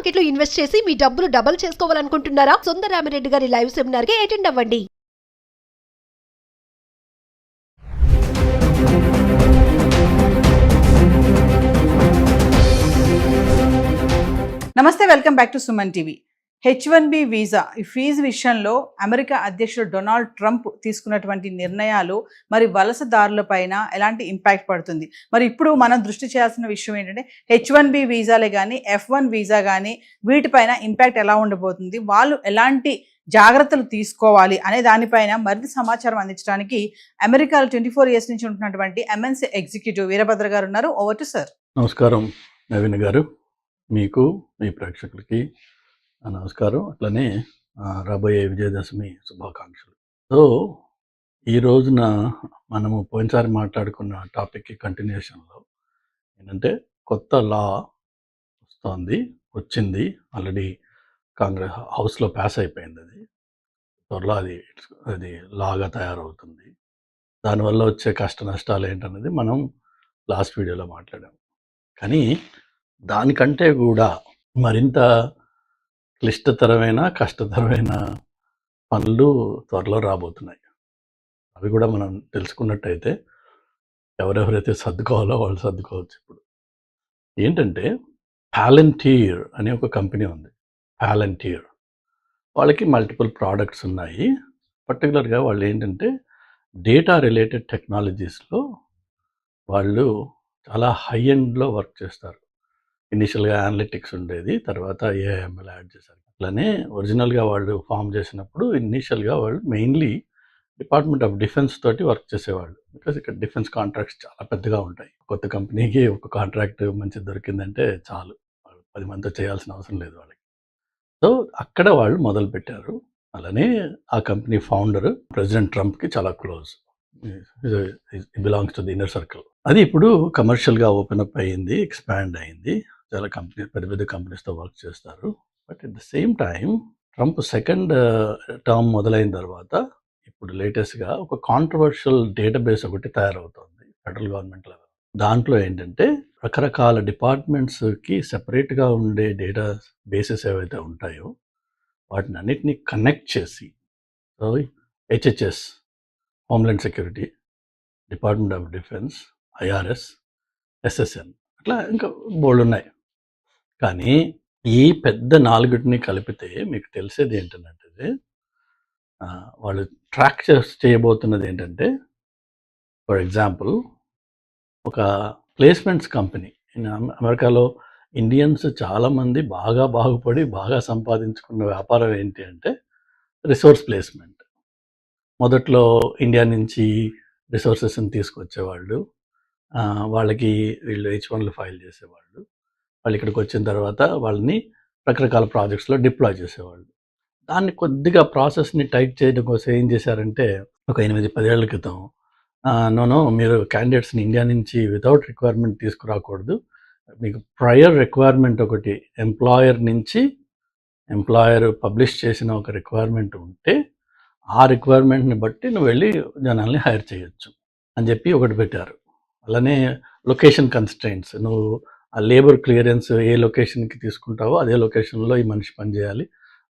Market లో invest చేసి మీ డబ్బులు డబుల్ చేసుకోవాలనుకుంటున్నారా? సుందరరామిరెడ్డి గారి లైవ్ సెమినార్ కి అటెండ్ అవ్వండి. నమస్తే, welcome back to Suman TV. H1B visa ఈ ఫీజు విషయంలో అమెరికా అధ్యక్షుడు డొనాల్డ్ ట్రంప్ తీసుకున్నటువంటి నిర్ణయాలు మరి వలసదారుల పైన ఎలాంటి ఇంపాక్ట్ పడుతుంది? మరి ఇప్పుడు మనం దృష్టి చేయాల్సిన విషయం ఏంటంటే H1B వీసాలే కానీ F1 వీసా కానీ వీటిపైన ఇంపాక్ట్ ఎలా ఉండబోతుంది, వాళ్ళు ఎలాంటి జాగ్రత్తలు తీసుకోవాలి అనే దానిపైన మరింత సమాచారం అందించడానికి అమెరికాలో 24 years నుంచి ఉంటున్నటువంటి MNC ఎగ్జిక్యూటివ్ వీరభద్ర గారు ఉన్నారు. Over to sir. నమస్కారం నవీన్ గారు, మీకు మీ ప్రేక్షకులకి నమస్కారం. అట్లనే రాబోయే విజయదశమి శుభాకాంక్షలు. సో ఈ రోజున మనము పోయినసారి మాట్లాడుకున్న టాపిక్కి కంటిన్యూషన్లో ఏంటంటే కొత్త లా వచ్చింది ఆల్రెడీ కాంగ్రెస్ హౌస్లో పాస్ అయిపోయింది. అది త్వరలో అది లాగా తయారవుతుంది. దానివల్ల వచ్చే కష్ట నష్టాలు ఏంటనేది మనం లాస్ట్ వీడియోలో మాట్లాడాము. కానీ దానికంటే కూడా మరింత క్లిష్టతరమైన కష్టతరమైన పనులు త్వరలో రాబోతున్నాయి. అవి కూడా మనం తెలుసుకున్నట్టయితే ఎవరెవరైతే సర్దుకోవాలో వాళ్ళు సర్దుకోవచ్చు. ఇప్పుడు ఏంటంటే పాలంటీర్ అనే ఒక కంపెనీ ఉంది. పాలంటీర్ వాళ్ళకి మల్టిపుల్ ప్రోడక్ట్స్ ఉన్నాయి. పర్టికులర్గా వాళ్ళు ఏంటంటే డేటా రిలేటెడ్ టెక్నాలజీస్లో వాళ్ళు చాలా హై ఎండ్లో వర్క్ చేస్తారు. ఇనిషియల్గా అనలిటిక్స్ ఉండేది, తర్వాత ఏఐఎంఎల్ యాడ్ చేశారు. అట్లనే ఒరిజినల్గా వాళ్ళు ఫామ్ చేసినప్పుడు ఇనిషియల్గా వాళ్ళు మెయిన్లీ డిపార్ట్మెంట్ ఆఫ్ డిఫెన్స్ తోటి వర్క్ చేసేవాళ్ళు. బికాజ్ ఇక్కడ డిఫెన్స్ కాంట్రాక్ట్స్ చాలా పెద్దగా ఉంటాయి. కొత్త కంపెనీకి ఒక కాంట్రాక్ట్ మంచి దొరికిందంటే చాలు, 10 మందితో చేయాల్సిన అవసరం లేదు వాళ్ళకి. సో అక్కడ వాళ్ళు మొదలు పెట్టారు. అలానే ఆ కంపెనీ ఫౌండర్ ప్రెసిడెంట్ ట్రంప్కి చాలా close, belongs to the inner circle. అది ఇప్పుడు కమర్షియల్గా ఓపెన్ అప్ అయ్యింది, ఎక్స్పాండ్ అయింది. చాలా కంపెనీ పెద్ద పెద్ద కంపెనీస్తో వర్క్ చేస్తారు. But at the same time Trump second term మొదలైన తర్వాత ఇప్పుడు లేటెస్ట్గా ఒక కాంట్రవర్షియల్ డేటాబేస్ ఒకటి తయారవుతుంది ఫెడరల్ గవర్నమెంట్ లెవెల్. దాంట్లో ఏంటంటే రకరకాల డిపార్ట్మెంట్స్కి సెపరేట్గా ఉండే డేటా బేసెస్ ఏవైతే ఉంటాయో వాటిని అన్నిటినీ కనెక్ట్ చేసి HHS, homeland security, department of defence, IRS, SSN, అట్లా ఇంకా బోల్డ్ ఉన్నాయి. కానీ ఈ పెద్ద 4ని కలిపితే మీకు తెలిసేది ఏంటంటే వాళ్ళు ట్రాక్ చేయబోతున్నది ఏంటంటే, ఫర్ ఎగ్జాంపుల్ ఒక ప్లేస్మెంట్స్ కంపెనీ అమెరికాలో ఇండియన్స్ చాలామంది బాగా బాగుపడి బాగా సంపాదించుకున్న వ్యాపారం ఏంటి అంటే రిసోర్స్ ప్లేస్మెంట్. మొదట్లో ఇండియా నుంచి రిసోర్సెస్ని తీసుకొచ్చేవాళ్ళు, వాళ్ళకి వీళ్ళు H1 ఫైల్ చేసేవాళ్ళు. వాళ్ళు ఇక్కడికి వచ్చిన తర్వాత వాళ్ళని రకరకాల ప్రాజెక్ట్స్లో డిప్లాయ్ చేసేవాళ్ళు. దాన్ని కొద్దిగా ప్రాసెస్ని టైట్ చేయడం కోసం ఏం చేశారంటే ఒక 8-10 ఏళ్ల క్రితం మీరు క్యాండిడేట్స్ని ఇండియా నుంచి వితౌట్ రిక్వైర్మెంట్ తీసుకురాకూడదు, మీకు ప్రయర్ రిక్వైర్మెంట్ ఒకటి ఎంప్లాయర్ పబ్లిష్ చేసిన ఒక రిక్వైర్మెంట్ ఉంటే ఆ రిక్వైర్మెంట్ని బట్టి నువ్వు వెళ్ళి జనాల్ని హైర్ చేయొచ్చు అని చెప్పి ఒకటి పెట్టారు. అలానే లొకేషన్ కన్స్ట్రెయింట్స్, నువ్వు ఆ లేబర్ క్లియరెన్స్ ఏ లొకేషన్కి తీసుకుంటావో అదే లొకేషన్లో ఈ మనిషి పనిచేయాలి,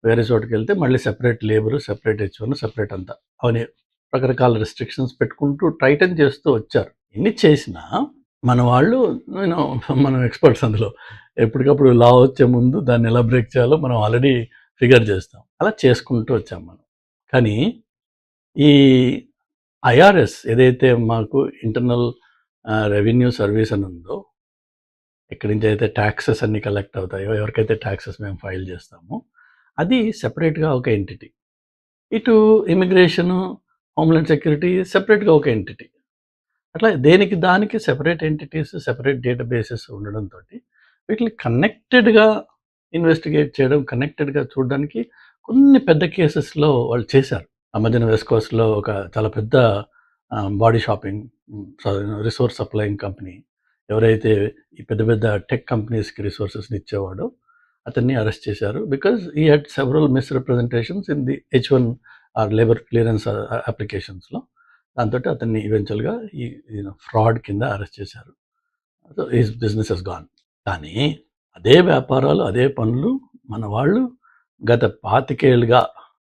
వేరే చోటుకి వెళ్తే మళ్ళీ separate labour, separate H1, separate అంతా అవన్నీ రకరకాల రెస్ట్రిక్షన్స్ పెట్టుకుంటూ టైటన్ చేస్తూ వచ్చారు. ఎన్ని చేసినా మన వాళ్ళు మనం ఎక్స్పర్ట్స్ అందులో ఎప్పటికప్పుడు లా వచ్చే ముందు దాన్ని ఎలా బ్రేక్ చేయాలో మనం ఆల్రెడీ ఫిగర్ చేస్తాం. అలా చేసుకుంటూ వచ్చాం మనం. కానీ ఈ IRS ఏదైతే మాకు ఇంటర్నల్ రెవెన్యూ సర్వీస్ అని ఉందో, ఎక్కడి నుంచి అయితే ట్యాక్సెస్ అన్ని కలెక్ట్ అవుతాయో, ఎవరికైతే ట్యాక్సెస్ మేము ఫైల్ చేస్తామో అది సెపరేట్గా ఒక ఎంటిటీ. ఇటు ఇమిగ్రేషను, హోమ్లాండ్ సెక్యూరిటీ సెపరేట్గా ఒక ఎంటిటీ. అట్లా దేనికి దానికి సెపరేట్ ఎంటిటీస్, సెపరేట్ డేటాబేసెస్ ఉండడంతో వీటిని కనెక్టెడ్గా ఇన్వెస్టిగేట్ చేయడం, కనెక్టెడ్గా చూడడానికి కొన్ని పెద్ద కేసెస్లో వాళ్ళు చేశారు. ఆ మధ్యన వెస్ట్ కోస్ట్లో ఒక చాలా పెద్ద body shopping resource supplying company ఎవరైతే ఈ పెద్ద పెద్ద టెక్ కంపెనీస్కి రిసోర్సెస్ని ఇచ్చేవాడో అతన్ని అరెస్ట్ చేశారు. Because he had several misrepresentations in the H1 or labour clearance అప్లికేషన్స్లో. దాంతో అతన్ని ఈవెన్చువల్గా ఈ ఫ్రాడ్ కింద అరెస్ట్ చేశారు. So his business has gone. కానీ అదే వ్యాపారాలు, అదే పనులు మన వాళ్ళు గత 25 ఏళ్ళుగా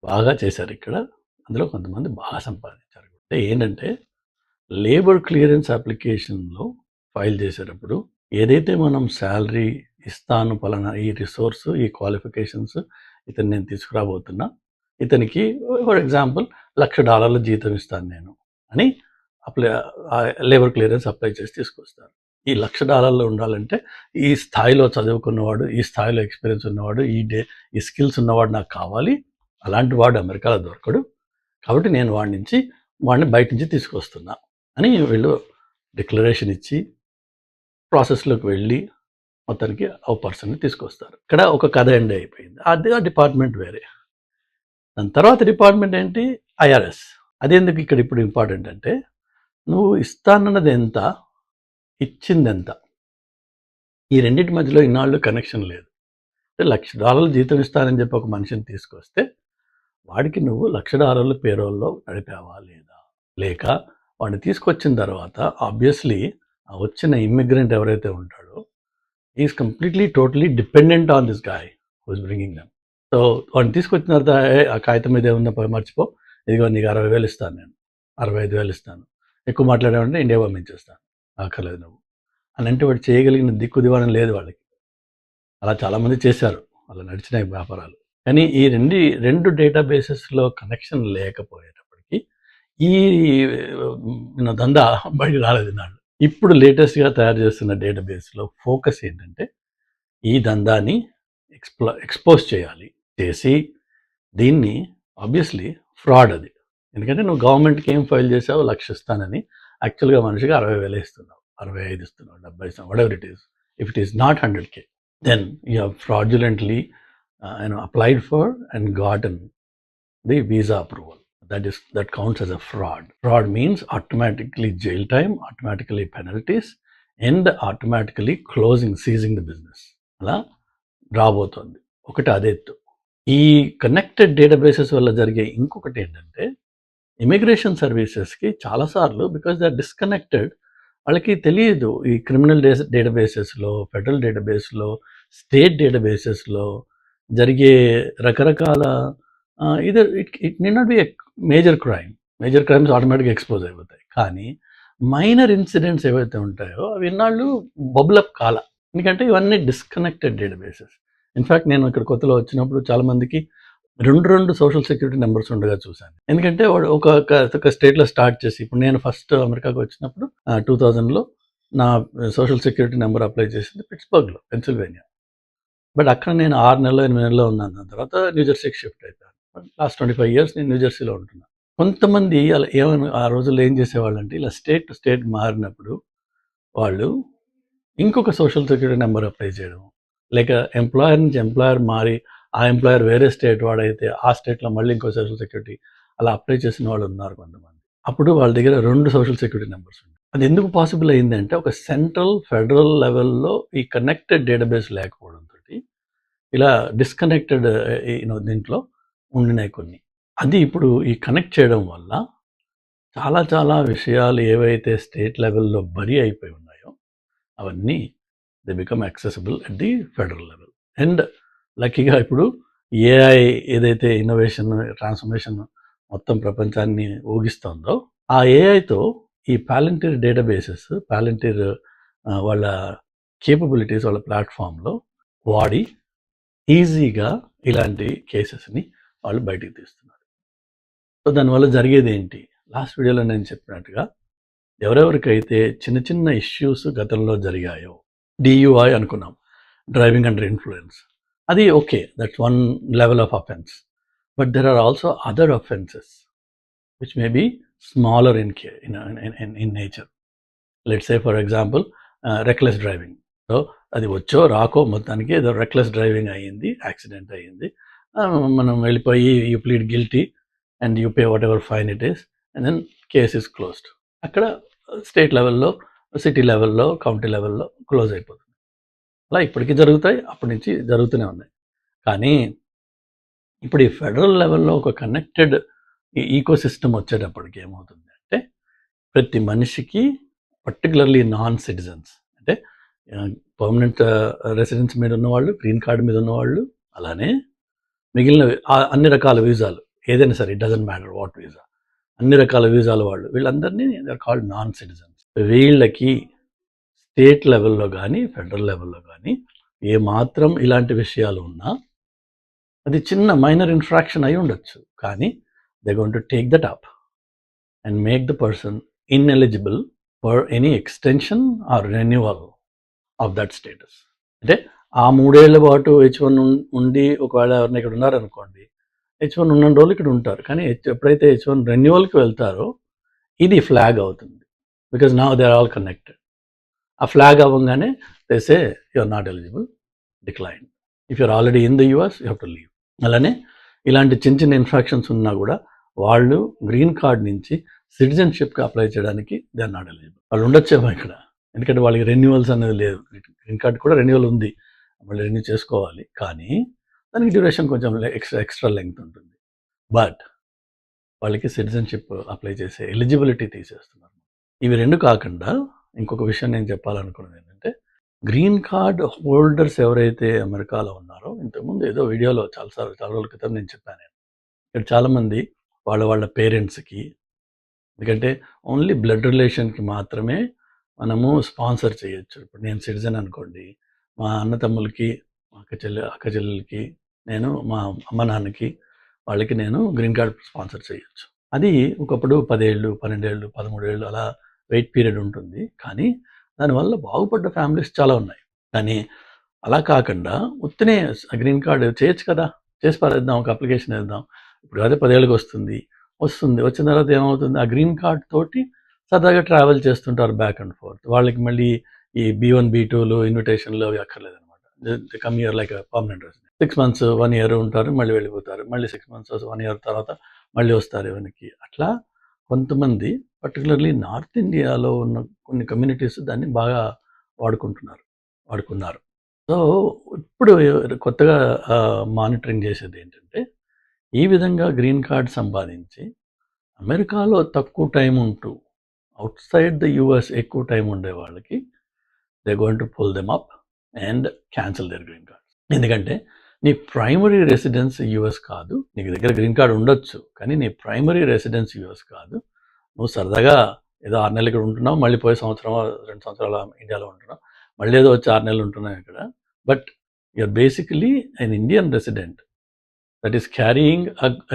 బాగా చేశారు ఇక్కడ. అందులో కొంతమంది బాగా సంపాదించారు. అంటే ఏంటంటే లేబర్ క్లియరెన్స్ అప్లికేషన్‌లో ఫైల్ చేసేటప్పుడు ఏదైతే మనం సాలరీ ఇస్తాను పలానా ఈ రిసోర్స్, ఈ క్వాలిఫికేషన్స్ ఇతన్ని నేను తీసుకురాబోతున్నా. ఇతనికి ఫర్ ఎగ్జాంపుల్ $1,00,000 జీతం ఇస్తాను నేను అని లేబర్ క్లియరెన్స్ అప్లై చేసి తీసుకొస్తారు. ఈ $1,00,000 ఉండాలంటే ఈ స్థాయిలో చదువుకున్నవాడు, ఈ స్థాయిలో ఎక్స్పీరియన్స్ ఉన్నవాడు, ఈ స్కిల్స్ ఉన్నవాడు నాకు కావాలి. అలాంటి వాడు అమెరికాలో దొరకడు. కాబట్టి నేను వాడిని బయట నుంచి తీసుకొస్తున్నా అని వీళ్ళు డిక్లరేషన్ ఇచ్చి ప్రాసెస్లోకి వెళ్ళి మొత్తానికి ఆ పర్సన్ని తీసుకొస్తారు. ఇక్కడ ఒక కథ ఎండ్ అయిపోయింది. అది ఆ డిపార్ట్మెంట్ వేరే. దాని తర్వాత డిపార్ట్మెంట్ ఏంటి? ఐఆర్ఎస్. అదెందుకు ఇక్కడ ఇప్పుడు ఇంపార్టెంట్ అంటే నువ్వు ఇస్తానన్నది ఎంత, ఇచ్చింది ఎంత, ఈ రెండింటి మధ్యలో ఇన్నాళ్ళు కనెక్షన్ లేదు. అంటే $1,00,000 జీతం ఇస్తానని చెప్పి ఒక మనిషిని తీసుకొస్తే వాడికి నువ్వు $1,00,000 పేరోల్లో నడిపావా లేదా? లేక వాడిని తీసుకొచ్చిన తర్వాత ఆబ్వియస్లీ ఆ వచ్చిన ఇమ్మిగ్రెంట్ ఎవరైతే ఉంటాడో is completely totally dependent on this guy who is bringing them. So వాడిని తీసుకొచ్చిన తర్వాత ఆ కాగితం మీద ఏమన్నా మర్చిపో, ఇదిగో నీకు 60,000 ఇస్తాను, నేను 65,000 ఇస్తాను, ఎక్కువ మాట్లాడామంటే ఇండియా పంపించేస్తాను, అక్కర్లేదు నువ్వు అని అంటే వాడు చేయగలిగిన దిక్కు దివాణం లేదు వాళ్ళకి. అలా చాలామంది చేశారు, అలా నడిచినాయి వ్యాపారాలు. కానీ ఈ రెండు డేటాబేసెస్లో కనెక్షన్ లేకపోయేటప్పటికి ఈ దందా బయటికి రాలేదు నాడు. ఇప్పుడు లేటెస్ట్గా తయారు చేస్తున్న డేటాబేస్లో ఫోకస్ ఏంటంటే ఈ దందాని ఎక్స్పోజ్ చేసి దీన్ని ఆబ్వియస్లీ ఫ్రాడ్ అది. ఎందుకంటే నువ్వు గవర్నమెంట్కి ఏం ఫైల్ చేసావు, 1,00,000 ఇస్తానని యాక్చువల్గా మనిషికి 60,000 ఇస్తున్నావు, 65 ఇస్తున్నావు, 70 ఇస్తున్నావు, whatever it is. If it is not 100K, then you have fraudulently applied for and gotten the visa approval. That counts as a fraud. Fraud means automatically jail time, automatically penalties, and automatically seizing the business. అలా రాబోతోంది. ఒకటి అదెత్తు. ఈ connected databases వల్ల జరిగే ఇంకొకటి ఏంటంటే immigration సర్వీసెస్కి చాలాసార్లు because they are disconnected, వాళ్ళకి తెలియదు ఈ క్రిమినల్ డేటాబేసెస్లో, ఫెడరల్ డేటాబేస్లో, స్టేట్ డేటాబేసెస్లో జరిగే రకరకాల it need not be a major crimes ఆటోమేటిక్గా ఎక్స్పోజ్ అయిపోతాయి. కానీ మైనర్ ఇన్సిడెంట్స్ ఏవైతే ఉంటాయో అవి ఇన్నాళ్ళు బబులప్ కాల, ఎందుకంటే ఇవన్నీ డిస్కనెక్టెడ్ డేటాబేసెస్. ఇన్ఫ్యాక్ట్ నేను ఇక్కడ కొత్తలో వచ్చినప్పుడు చాలామందికి రెండు సోషల్ సెక్యూరిటీ నెంబర్స్ ఉండగా చూశాను. ఎందుకంటే వాడు ఒక స్టేట్లో స్టార్ట్ చేసి, ఇప్పుడు నేను ఫస్ట్ అమెరికాకు వచ్చినప్పుడు 2000లో నా సోషల్ సెక్యూరిటీ నెంబర్ అప్లై చేసింది పిట్స్బర్గ్లో, పెన్సిల్వేనియా. బట్ అక్కడ నేను 6 నెలలో 8 నెలలో ఉన్నాను. దాని తర్వాత న్యూజెర్సీకి షిఫ్ట్ అయిపోయాను. లాస్ట్ 25 years నేను న్యూజెర్సీలో ఉంటున్నాను. కొంతమంది అలా ఆ రోజుల్లో ఏం చేసేవాళ్ళు అంటే ఇలా స్టేట్ టు స్టేట్ మారినప్పుడు వాళ్ళు ఇంకొక సోషల్ సెక్యూరిటీ నెంబర్ అప్లై చేయడం, లేక ఎంప్లాయర్ నుంచి ఎంప్లాయర్ మారి ఆ ఎంప్లాయర్ వేరే స్టేట్ వాడైతే ఆ స్టేట్లో మళ్ళీ ఇంకో సోషల్ సెక్యూరిటీ అలా అప్లై చేసిన వాళ్ళు ఉన్నారు కొంతమంది. అప్పుడు వాళ్ళ దగ్గర 2 సోషల్ సెక్యూరిటీ నెంబర్స్ ఉన్నాయి. అది ఎందుకు పాసిబుల్ అయిందంటే ఒక సెంట్రల్ ఫెడరల్ లెవెల్లో ఈ కనెక్టెడ్ డేటాబేస్ లేకపోవడంతో ఇలా డిస్కనెక్టెడ్ దీంట్లో ఉండినాయి కొన్ని. అది ఇప్పుడు ఈ కనెక్ట్ చేయడం వల్ల చాలా విషయాలు ఏవైతే స్టేట్ లెవెల్లో బరీ అయిపోయి ఉన్నాయో అవన్నీ they become accessible at the federal level. And లక్కీగా ఇప్పుడు ఏఐ ఏదైతే ఇన్నోవేషన్ ట్రాన్స్ఫర్మేషన్ మొత్తం ప్రపంచాన్ని ఊగిస్తుందో ఆ ఏఐతో ఈ పాలంటీర్ డేటాబేసెస్, పాలంటీర్ వాళ్ళ కేపబిలిటీస్ వాళ్ళ ప్లాట్ఫామ్లో వాడి ఈజీగా ఇలాంటి కేసెస్ని వాళ్ళు బయటికి తీస్తున్నారు. సో దానివల్ల జరిగేది ఏంటి? లాస్ట్ వీడియోలో నేను చెప్పినట్టుగా ఎవరెవరికైతే చిన్న ఇష్యూస్ గతంలో జరిగాయో, DUI అనుకున్నాం, డ్రైవింగ్ అండర్ ఇన్ఫ్లుయెన్స్, అది okay, that's one level of offence. But there are also other offences which may be smaller in nature. Let's say for example reckless driving. So అది వచ్చో రాకో మొత్తానికి ఏదో రెక్లెస్ డ్రైవింగ్ అయ్యింది, accident అయ్యింది, మనం వెళ్ళిపోయి you plead guilty and you pay whatever fine it is and then case is closed. అక్కడ state లెవెల్లో, సిటీ లెవెల్లో, కౌంటీ లెవెల్లో క్లోజ్ అయిపోతుంది. అలా ఇప్పటికీ జరుగుతాయి, అప్పటి నుంచి జరుగుతూనే ఉన్నాయి. కానీ ఇప్పుడు ఈ ఫెడరల్ లెవెల్లో ఒక కనెక్టెడ్ ఈకో సిస్టమ్ వచ్చేటప్పటికి ఏమవుతుంది అంటే ప్రతి మనిషికి, పర్టికులర్లీ నాన్ సిటిజన్స్ అంటే పర్మనెంట్ రెసిడెన్స్ మీద ఉన్నవాళ్ళు, గ్రీన్ కార్డు మీద ఉన్నవాళ్ళు, అలానే మిగిలిన అన్ని రకాల వీసాలు ఏదైనా సరే, it doesn't matter what visa, అన్ని రకాల వీసాల వాళ్ళు వీళ్ళందరినీ they are called non citizens. వీళ్ళకి స్టేట్ లెవెల్లో కానీ ఫెడరల్ లెవెల్లో కానీ ఏమాత్రం ఇలాంటి విషయాలు ఉన్నా అది చిన్న మైనర్ ఇన్ఫ్రాక్షన్ అయి ఉండొచ్చు, కానీ they going to take that up and make the person ineligible for any extension or renewal of that status. అంటే ఆ 3 ఏళ్ల పాటు H1 ఉండి ఒకవేళ ఎవరైనా ఇక్కడ ఉన్నారనుకోండి, H1 ఉన్న రోజులు ఇక్కడ ఉంటారు, కానీ ఎప్పుడైతే H1 రెన్యువల్కి వెళ్తారో ఇది ఫ్లాగ్ అవుతుంది, because now they are all connected. ఆ ఫ్లాగ్ అవ్వగానే they say you are not eligible, decline. If you're already in the US you have to leave. అలానే ఇలాంటి చిన్న చిన్న ఇన్ఫ్రాక్షన్స్ ఉన్నా కూడా వాళ్ళు గ్రీన్ కార్డ్ నుంచి సిటిజన్షిప్కి అప్లై చేయడానికి దే ఆర్ నాట్ ఎలిజిబుల్. వాళ్ళు ఉండొచ్చేమో ఇక్కడ, ఎందుకంటే వాళ్ళకి రెన్యువల్స్ అనేది లేదు. గ్రీన్ కార్డ్ కూడా రెన్యువల్ ఉంది, మళ్ళీ రెన్యూ చేసుకోవాలి, కానీ దానికి డ్యూరేషన్ కొంచెం ఎక్స్ట్రా లెంగ్త్ ఉంటుంది. బట్ వాళ్ళకి సిటిజన్షిప్ అప్లై చేసే ఎలిజిబిలిటీ తీసేస్తున్నారు. ఇవి రెండు కాకుండా ఇంకొక విషయం నేను చెప్పాలనుకున్నది ఏంటంటే, గ్రీన్ కార్డ్ హోల్డర్స్ ఎవరైతే అమెరికాలో ఉన్నారో, ఇంతకుముందు ఏదో వీడియోలో చాలా రోజుల క్రితం నేను చెప్పాను, ఇక్కడ చాలామంది వాళ్ళ పేరెంట్స్కి, ఎందుకంటే ఓన్లీ బ్లడ్ రిలేషన్కి మాత్రమే మనము స్పాన్సర్ చేయొచ్చు. ఇప్పుడు నేను సిటిజన్ అనుకోండి, మా అన్న తమ్ములకి, అక్క చెల్లెలకి, నేను మా అమ్మ నాన్నకి వాళ్ళకి నేను గ్రీన్ కార్డ్ స్పాన్సర్ చేయొచ్చు. అది ఒకప్పుడు 10 ఏళ్ళు 12 ఏళ్ళు 13 ఏళ్ళు అలా వెయిట్ పీరియడ్ ఉంటుంది, కానీ దానివల్ల బాగుపడ్డ ఫ్యామిలీస్ చాలా ఉన్నాయి. కానీ అలా కాకుండా ఉత్తనే గ్రీన్ కార్డ్ చేయొచ్చు కదా, చేసి పారేద్దాం, ఒక అప్లికేషన్ వేద్దాం, ఇప్పుడు అదే 10 ఏళ్ళకి వస్తుంది, వచ్చిన తర్వాత ఏమవుతుంది, ఆ గ్రీన్ కార్డ్ తోటి సరదాగా ట్రావెల్ చేస్తుంటారు బ్యాక్ అండ్ ఫోర్త్. వాళ్ళకి మళ్ళీ ఈ B1 B2లు ఇన్విటేషన్లు అవి అక్కర్లేదు అనమాట. Come here like permanent resident. 6 months 1 year ఉంటారు, మళ్ళీ వెళ్ళిపోతారు, మళ్ళీ 6 months 1 year తర్వాత మళ్ళీ వస్తారు వెనక్కి. అట్లా కొంతమంది పర్టికులర్లీ నార్త్ ఇండియాలో ఉన్న కొన్ని కమ్యూనిటీస్ దాన్ని బాగా వాడుకున్నారు. సో ఇప్పుడు కొత్తగా మానిటరింగ్ చేసేది ఏంటంటే, ఈ విధంగా గ్రీన్ కార్డ్ సంపాదించి అమెరికాలో తక్కువ టైం ఉంటూ అవుట్ సైడ్ ద యూఎస్ ఎక్కువ టైం ఉండే వాళ్ళకి they going to pull them up and cancel their green card. ఎందుకంటే నీ ప్రైమరీ రెసిడెన్స్ యూఎస్ కాదు, నీకు దగ్గర గ్రీన్ కార్డ్ ఉండొచ్చు, కానీ నీ ప్రైమరీ రెసిడెన్స్ యూఎస్ కాదు. నువ్వు సరదాగా ఏదో 6 నెలలు ఇక్కడ ఉంటున్నావు, మళ్ళీ పోయి 1 సంవత్సరం 2 సంవత్సరాలు ఇండియాలో ఉంటున్నావు, మళ్ళీ ఏదో వచ్చి 6 నెలలు ఉంటున్నావు ఇక్కడ. But you're basically an Indian resident that is carrying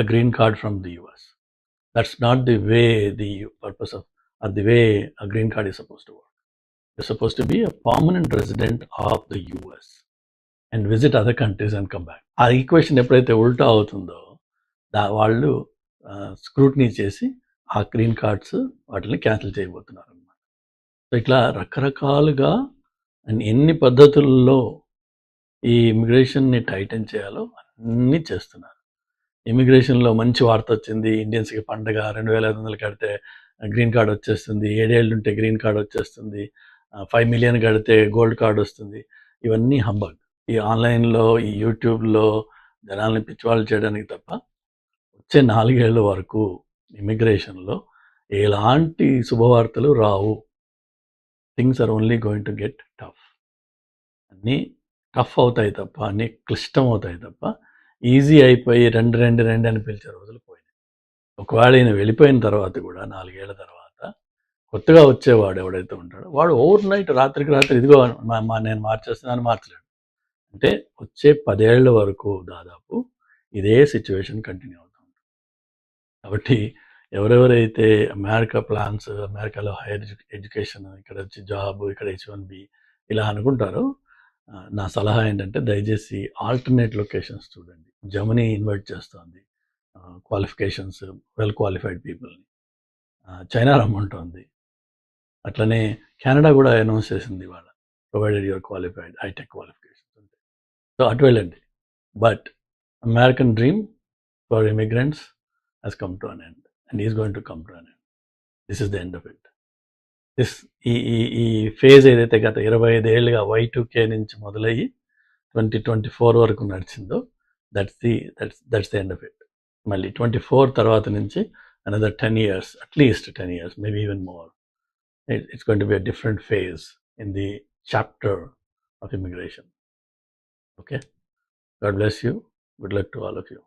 a green card from the US. That's not the way the purpose of, or the way a green card is supposed to work. You're supposed to be a permanent resident of the US and visit other countries and come back. ఆ equation ఎప్పుడైతే ఉల్టా అవుతుందో వాళ్ళు scrutiny చేసి ఆ green cards వాటిని cancel చేయబోతున్నారు అన్నమాట. సో ఇట్లా రకరకాలుగా ఎన్ని పద్ధతుల్లో ఈ ఇమిగ్రేషన్ని టైటన్ చేయాలో అన్నీ చేస్తున్నారు. ఇమిగ్రేషన్లో మంచి వార్త వచ్చింది, ఇండియన్స్కి పండగ, 2,500 కడితే గ్రీన్ కార్డ్ వచ్చేస్తుంది, 7 ఏళ్ళు ఉంటే గ్రీన్ కార్డ్ వచ్చేస్తుంది, 5 million కడితే గోల్డ్ కార్డ్ వస్తుంది. ఇవన్నీ హంబగ్. ఈ ఆన్లైన్లో, ఈ యూట్యూబ్లో జనాల్ని పిచ్చివాళ్ళు చేయడానికి తప్ప వచ్చే 4 ఏళ్ళ వరకు ఇమిగ్రేషన్లో ఎలాంటి శుభవార్తలు రావు. Things are only going to get tough. అన్నీ టఫ్ అవుతాయి తప్ప, అన్నీ క్లిష్టం అవుతాయి తప్ప ఈజీ అయిపోయి రెండు అని పిలిచే రోజులు పోయినాయి. ఒకవేళ ఈయన వెళ్ళిపోయిన తర్వాత కూడా 4 ఏళ్ల తర్వాత కొత్తగా వచ్చేవాడు ఎవడైతే ఉంటాడో వాడు ఓవర్ నైట్, రాత్రికి రాత్రి ఇదిగో నేను మార్చేస్తున్నాను మార్చలేడు. అంటే వచ్చే 10 ఏళ్ల వరకు దాదాపు ఇదే సిచ్యువేషన్ కంటిన్యూ అవుతూ ఉంటుంది. కాబట్టి ఎవరెవరైతే అమెరికా ప్లాన్స్, అమెరికాలో హైయర్ ఎడ్యుకేషన్, ఇక్కడ వచ్చి జాబ్, ఇక్కడ H1B ఇలా అనుకుంటారో, నా సలహా ఏంటంటే దయచేసి ఆల్టర్నేట్ లొకేషన్స్ చూడండి. జర్మనీ ఇన్వైట్ చేస్తుంది క్వాలిఫికేషన్స్, వెల్ క్వాలిఫైడ్ పీపుల్ని. చైనా రమ్మంటోంది, అట్లనే కెనడా కూడా అనౌన్స్ చేసింది వాళ్ళ, provided your qualified high tech qualifications ఉంటాయి. సో అటు వెళ్ళండి. But American dream for immigrants has come to an end and is going to come to an end. This is the end of it. ఈ phase ఏదైతే గత 25 ఏళ్ళుగా Y2K నుంచి మొదలయ్యి 2024 వరకు నడిచిందో that's the end of it. మళ్ళీ 24 తర్వాత నుంచి another 10 years, at least 10 years, maybe even more. It's going to be a different phase in the chapter of immigration. Okay. God bless you. Good luck to all of you.